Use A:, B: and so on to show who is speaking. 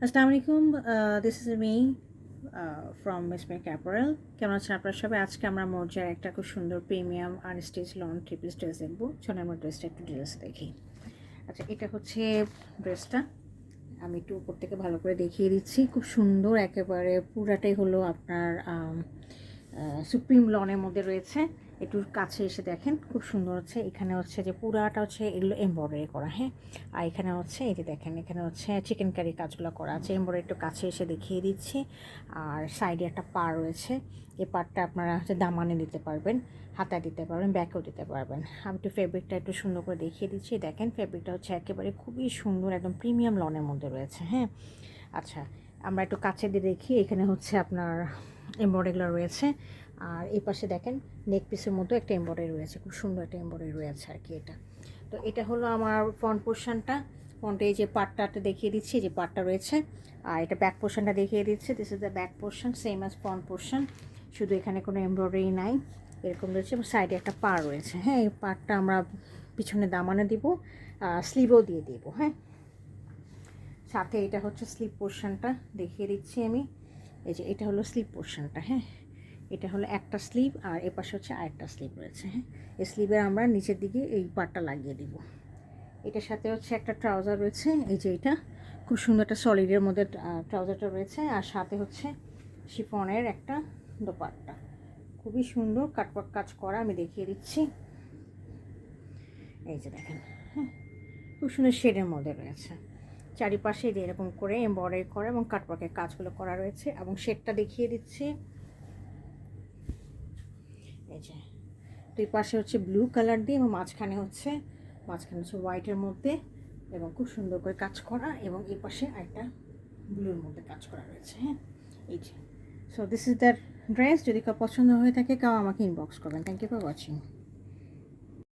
A: আসসালামু আলাইকুম, this is me from miss make apparel. কেমন আছেন আপনারা সবাই? আজকে আমরা মোর্জার একটা খুব সুন্দর premium unstitch long three piece dress দেখবো। চলো আমরা ড্রেসটা একটু ডিটেলস দেখি। আচ্ছা, এটা হচ্ছে ড্রেসটা। আমি একটু উপর থেকে ভালো করে দেখিয়ে দিচ্ছি। খুব সুন্দর, একেবারে পুরাটাই হলো আপনার সুপ্রিম লনের মধ্যে রয়েছে। একটু কাছে এসে দেখেন, খুব সুন্দর হচ্ছে। এখানে হচ্ছে যে পুরাটা হচ্ছে এগুলো এমব্রয়ডারি করা, হ্যাঁ। আর এখানে হচ্ছে এই যে দেখেন, এখানে হচ্ছে চিকেন কারি কাজগুলো করা আছে। এমব্রয়ডারি একটু কাছে এসে দেখিয়ে দিচ্ছি। আর সাইডে একটা পাড় রয়েছে। এই পাড়টা আপনারা হচ্ছে দামানে দিতে পারবেন, হাতায় দিতে পারবেন, ব্যাকেও দিতে পারবেন। আমি একটু ফেব্রিকটা একটু সুন্দর করে দেখিয়ে দিচ্ছি। দেখেন ফেব্রিকটা হচ্ছে একেবারে খুবই সুন্দর, একদম প্রিমিয়াম লনের মধ্যে রয়েছে, হ্যাঁ। আচ্ছা, আমরা একটু কাছে দিয়ে দেখি। এখানে হচ্ছে আপনার এমব্রয়ডারিগুলো রয়েছে। আর এই পাশে দেখেন নেক পিসের মতো একটা এমব্রয়ডারি রয়েছে, খুব সুন্দর একটা এমব্রয়ডারি রয়েছে আর কি। এটা তো এটা হলো আমার ফ্রন্ট পোর্শনটা। ফ্রন্টে এই যে পার্টটা দেখিয়ে দিচ্ছি, যে পার্টটা রয়েছে। আর এটা ব্যাক পোর্শনটা দেখিয়ে দিচ্ছে। This is the back portion, same as front portion, শুধু এখানে কোনো এমব্রয়ডারি নাই, এরকম রয়েছে। এবং সাইডে একটা পাড় রয়েছে, হ্যাঁ। এই পার্টটা আমরা পিছনে দামানে দিব, স্লিভও দিয়ে দিব, হ্যাঁ। সাথে এটা হচ্ছে স্লিভ পোর্শনটা দেখিয়ে দিচ্ছি আমি। এই যে এটা হলো স্লিভ পোর্শনটা, হ্যাঁ। এটা হলো একটা স্লিভ, আর এ পাশে হচ্ছে আরেকটা স্লিভ রয়েছে, হ্যাঁ। এই স্লিভের আমরা নিচের দিকে এই পার্টটা লাগিয়ে দিব। এটার সাথে হচ্ছে একটা ট্রাউজার রয়েছে, এই যে এটা খুব সুন্দর একটা সলিডের মধ্যে ট্রাউজারটা রয়েছে। আর সাথে হচ্ছে শিফনের একটা দোপাট্টা, খুবই সুন্দর কাটওয়ার্ক কাজ করা, আমি দেখিয়ে দিচ্ছি। এই যে দেখেন, হ্যাঁ, খুব সুন্দর শেডের মধ্যে রয়েছে। চারিপাশে এরকম করে এমব্রয়ডারি করা এবং কাটওয়ার্কের কাজগুলো করা রয়েছে। এবং শেডটা দেখিয়ে দিচ্ছি। এই যে দুই পাশে হচ্ছে ব্লু কালার দিয়ে, এবং মাঝখানে হচ্ছে হোয়াইটের মধ্যে, এবং খুব সুন্দর করে কাজ করা। এবং এই পাশে একটা ব্লুর মধ্যে কাজ করা রয়েছে, হ্যাঁ। এই যে, so this is that dress. যদি কাউ পছন্দ হয়ে থাকে, কাউ আমাকে ইনবক্স করবেন। Thank you for watching.